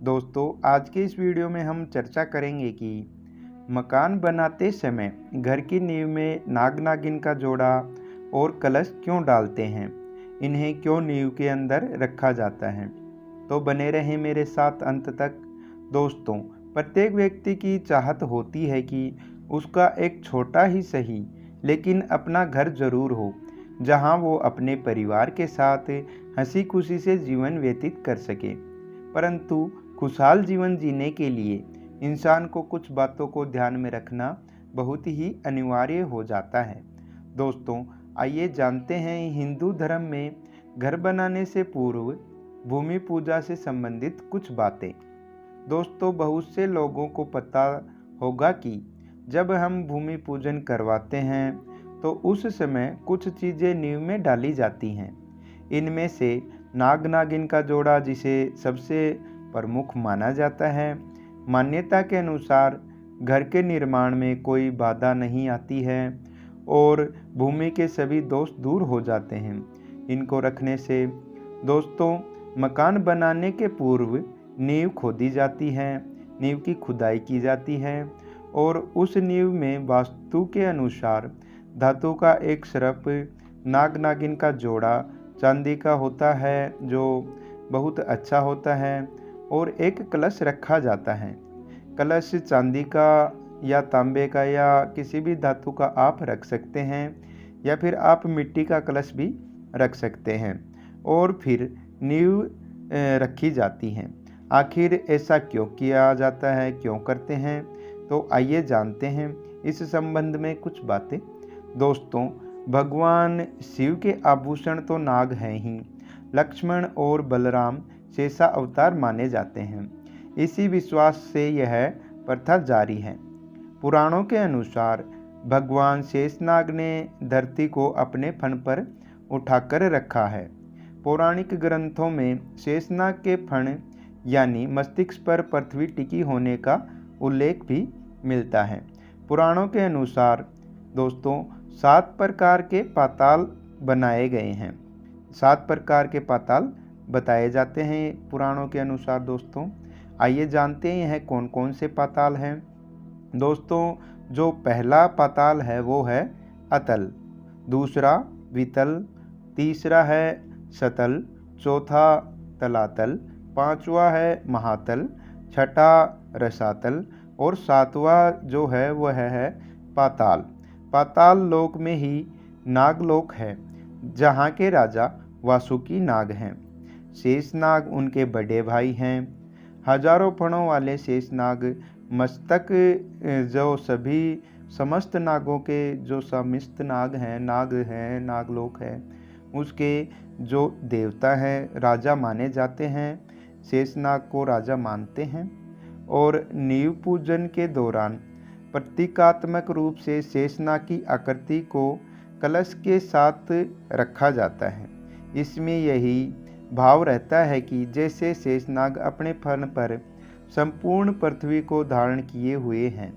दोस्तों, आज के इस वीडियो में हम चर्चा करेंगे कि मकान बनाते समय घर की नींव में नाग नागिन का जोड़ा और कलश क्यों डालते हैं, इन्हें क्यों नींव के अंदर रखा जाता है। तो बने रहें मेरे साथ अंत तक। दोस्तों, प्रत्येक व्यक्ति की चाहत होती है कि उसका एक छोटा ही सही लेकिन अपना घर जरूर हो, जहां वो अपने परिवार के साथ हंसी खुशी से जीवन व्यतीत कर सके। परंतु खुशहाल जीवन जीने के लिए इंसान को कुछ बातों को ध्यान में रखना बहुत ही अनिवार्य हो जाता है। दोस्तों, आइए जानते हैं हिंदू धर्म में घर बनाने से पूर्व भूमि पूजा से संबंधित कुछ बातें। दोस्तों, बहुत से लोगों को पता होगा कि जब हम भूमि पूजन करवाते हैं तो उस समय कुछ चीज़ें नींव में डाली जाती हैं। इनमें से नाग नागिन का जोड़ा जिसे सबसे प्रमुख माना जाता है। मान्यता के अनुसार घर के निर्माण में कोई बाधा नहीं आती है और भूमि के सभी दोष दूर हो जाते हैं इनको रखने से। दोस्तों, मकान बनाने के पूर्व नींव खोदी जाती है, नींव की खुदाई की जाती है और उस नींव में वास्तु के अनुसार धातु का एक सर्प, नाग नागिन का जोड़ा चांदी का होता है जो बहुत अच्छा होता है और एक कलश रखा जाता है। कलश चांदी का या तांबे का या किसी भी धातु का आप रख सकते हैं या फिर आप मिट्टी का कलश भी रख सकते हैं और फिर नींव रखी जाती है। आखिर ऐसा क्यों किया जाता है, क्यों करते हैं, तो आइए जानते हैं इस संबंध में कुछ बातें। दोस्तों, भगवान शिव के आभूषण तो नाग हैं ही। लक्ष्मण और बलराम शेषा अवतार माने जाते हैं। इसी विश्वास से यह प्रथा जारी है। पुराणों के अनुसार भगवान शेषनाग ने धरती को अपने फन पर उठाकर रखा है। पौराणिक ग्रंथों में शेषनाग के फन यानी मस्तिष्क पर पृथ्वी टिकी होने का उल्लेख भी मिलता है। पुराणों के अनुसार दोस्तों 7 प्रकार के पाताल बनाए गए हैं। 7 प्रकार के पाताल बताए जाते हैं पुराणों के अनुसार। दोस्तों, आइए जानते हैं यह कौन कौन से पाताल हैं। दोस्तों, जो पहला पाताल है वो है अतल, दूसरा वितल, तीसरा है सतल, चौथा तलातल, पांचवा है महातल, छठा रसातल और सातवां जो है वह है पाताल। पाताल लोक में ही नागलोक है जहाँ के राजा वासुकी नाग हैं। शेषनाग उनके बड़े भाई हैं। हजारों फणों वाले शेषनाग मस्तक जो सभी समस्त नागों के जो समस्त नाग हैं, नागलोक है, उसके जो देवता हैं, राजा माने जाते हैं। शेषनाग को राजा मानते हैं और नींव पूजन के दौरान प्रतीकात्मक रूप से शेषनाग की आकृति को कलश के साथ रखा जाता है। इसमें यही भाव रहता है कि जैसे शेषनाग अपने फन पर संपूर्ण पृथ्वी को धारण किए हुए हैं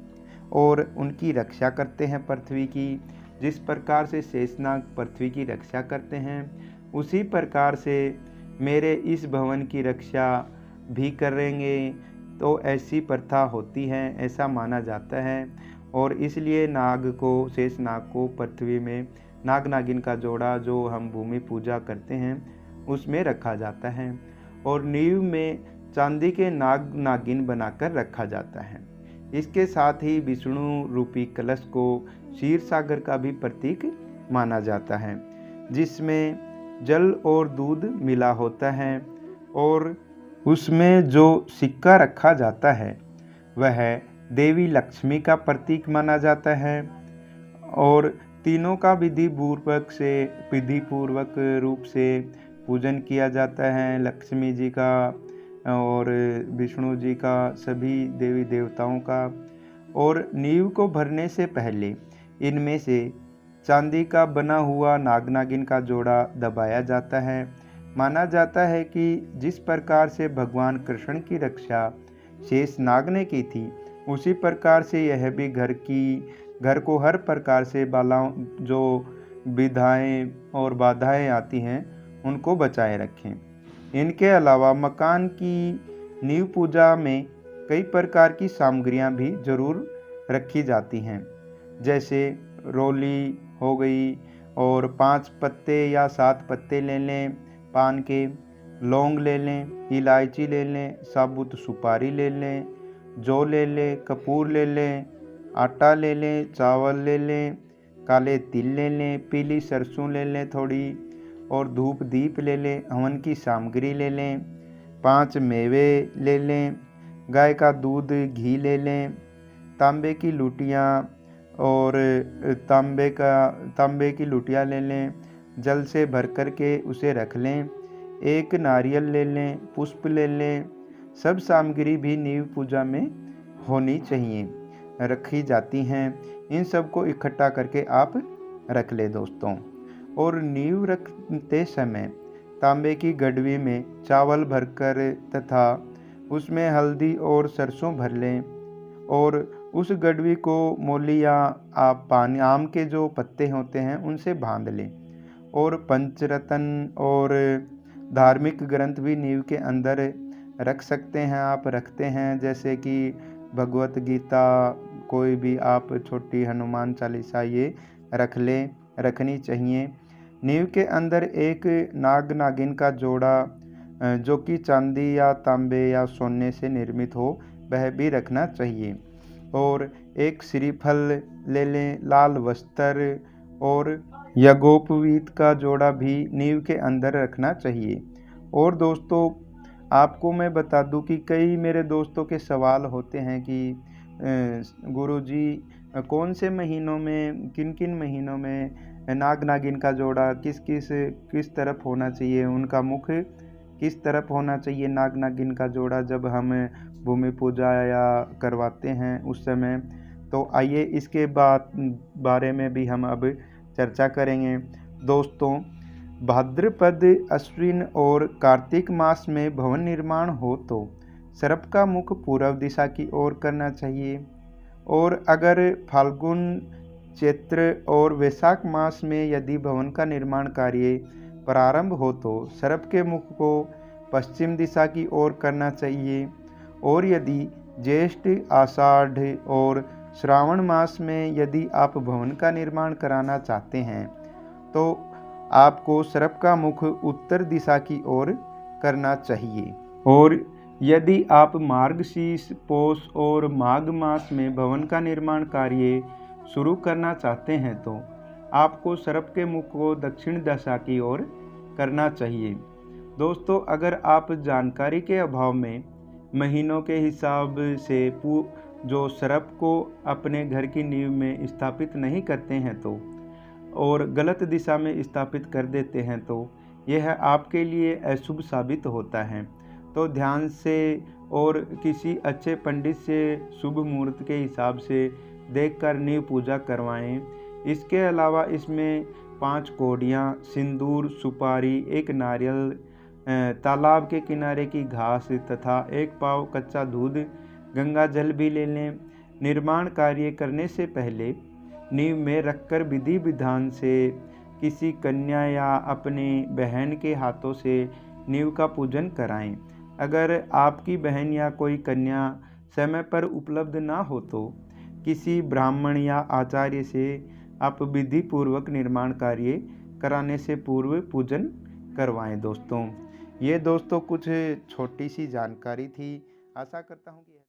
और उनकी रक्षा करते हैं पृथ्वी की। जिस प्रकार से शेषनाग पृथ्वी की रक्षा करते हैं उसी प्रकार से मेरे इस भवन की रक्षा भी करेंगे। तो ऐसी प्रथा होती है, ऐसा माना जाता है और इसलिए शेषनाग को पृथ्वी में नाग नागिन का जोड़ा जो हम भूमि पूजा करते हैं उसमें रखा जाता है और नींव में चांदी के नाग नागिन बनाकर रखा जाता है। इसके साथ ही विष्णु रूपी कलश को क्षीर सागर का भी प्रतीक माना जाता है, जिसमें जल और दूध मिला होता है और उसमें जो सिक्का रखा जाता है वह देवी लक्ष्मी का प्रतीक माना जाता है और तीनों का विधि पूर्वक रूप से पूजन किया जाता है। लक्ष्मी जी का और विष्णु जी का, सभी देवी देवताओं का। और नींव को भरने से पहले इनमें से चांदी का बना हुआ नाग नागिन का जोड़ा दबाया जाता है। माना जाता है कि जिस प्रकार से भगवान कृष्ण की रक्षा शेषनाग ने की थी उसी प्रकार से यह भी घर को हर प्रकार से जो विधाएं और बाधाएं आती हैं उनको बचाए रखें। इनके अलावा मकान की नींव पूजा में कई प्रकार की सामग्रियां भी जरूर रखी जाती हैं, जैसे रोली हो गई और 5 पत्ते या 7 पत्ते ले लें पान के, लौंग ले लें, इलायची ले लें, साबुत सुपारी ले लें, जौ ले लें, कपूर ले लें, आटा ले लें, चावल ले लें, काले तिल ले लें, पीली सरसों ले लें थोड़ी, और धूप दीप ले लें, हवन की सामग्री ले लें, 5 मेवे ले लें, गाय का दूध घी ले लें, तांबे की लुटियाँ और तांबे की लुटिया ले लें, जल से भर कर के उसे रख लें, एक नारियल ले लें, पुष्प ले लें। सब सामग्री भी नींव पूजा में होनी चाहिए, रखी जाती हैं। इन सब को इकट्ठा करके आप रख लें दोस्तों। और नींव रखते समय तांबे की गडवी में चावल भरकर तथा उसमें हल्दी और सरसों भर लें और उस गडवी को मोली या आम के जो पत्ते होते हैं उनसे बांध लें। और पंचरत्न और धार्मिक ग्रंथ भी नींव के अंदर रख सकते हैं, आप रखते हैं, जैसे कि भगवत गीता, कोई भी आप छोटी हनुमान चालीसा ये रख लें, रखनी चाहिए। नींव के अंदर एक नाग नागिन का जोड़ा जो कि चांदी या तांबे या सोने से निर्मित हो वह भी रखना चाहिए। और एक श्रीफल ले लें, लाल वस्त्र और यज्ञोपवीत का जोड़ा भी नींव के अंदर रखना चाहिए। और दोस्तों आपको मैं बता दूं कि कई मेरे दोस्तों के सवाल होते हैं कि गुरुजी कौन से महीनों में, किन किन महीनों में नाग नागिन का जोड़ा किस तरफ होना चाहिए, उनका मुख किस तरफ होना चाहिए नाग नागिन का जोड़ा जब हम भूमि पूजा या करवाते हैं उस समय। तो आइए इसके बारे में भी हम अब चर्चा करेंगे। दोस्तों भाद्रपद, अश्विन और कार्तिक मास में भवन निर्माण हो तो सर्प का मुख पूर्व दिशा की ओर करना चाहिए। और अगर फाल्गुन, चैत्र और वैशाख मास में यदि भवन का निर्माण कार्य प्रारंभ हो तो सर्प के मुख को पश्चिम दिशा की ओर करना चाहिए। और यदि ज्येष्ठ, आषाढ़ और श्रावण मास में यदि आप भवन का निर्माण कराना चाहते हैं तो आपको सर्प का मुख उत्तर दिशा की ओर करना चाहिए। और यदि आप मार्गशीर्ष, पौष और माघ मास में भवन का निर्माण कार्य शुरू करना चाहते हैं तो आपको सर्प के मुख को दक्षिण दिशा की ओर करना चाहिए। दोस्तों अगर आप जानकारी के अभाव में महीनों के हिसाब से जो सर्प को अपने घर की नींव में स्थापित नहीं करते हैं तो और गलत दिशा में स्थापित कर देते हैं तो यह आपके लिए अशुभ साबित होता है। तो ध्यान से और किसी अच्छे पंडित से शुभ मुहूर्त के हिसाब से देखकर नींव पूजा करवाएं। इसके अलावा इसमें 5 कौड़ियाँ, सिंदूर, सुपारी, एक नारियल, तालाब के किनारे की घास तथा 1 पाव कच्चा दूध, गंगा जल भी ले लें। निर्माण कार्य करने से पहले नींव में रखकर विधि विधान से किसी कन्या या अपनी बहन के हाथों से नींव का पूजन कराएं। अगर आपकी बहन या कोई कन्या समय पर उपलब्ध ना हो तो किसी ब्राह्मण या आचार्य से आप विधि पूर्वक निर्माण कार्य कराने से पूर्व पूजन करवाएं। दोस्तों ये दोस्तों कुछ छोटी सी जानकारी थी, आशा करता हूँ कि